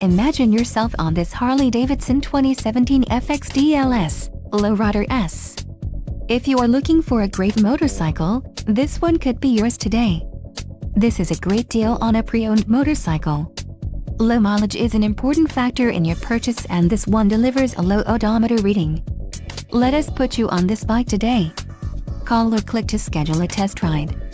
Imagine yourself on this Harley-Davidson 2017 FXDLS Low Rider S. If you are looking for a great motorcycle, this one could be yours today. This is a great deal on a pre-owned motorcycle. Low mileage is an important factor in your purchase, and this one delivers a low odometer reading. Let us put you on this bike today. Call or click to schedule a test ride.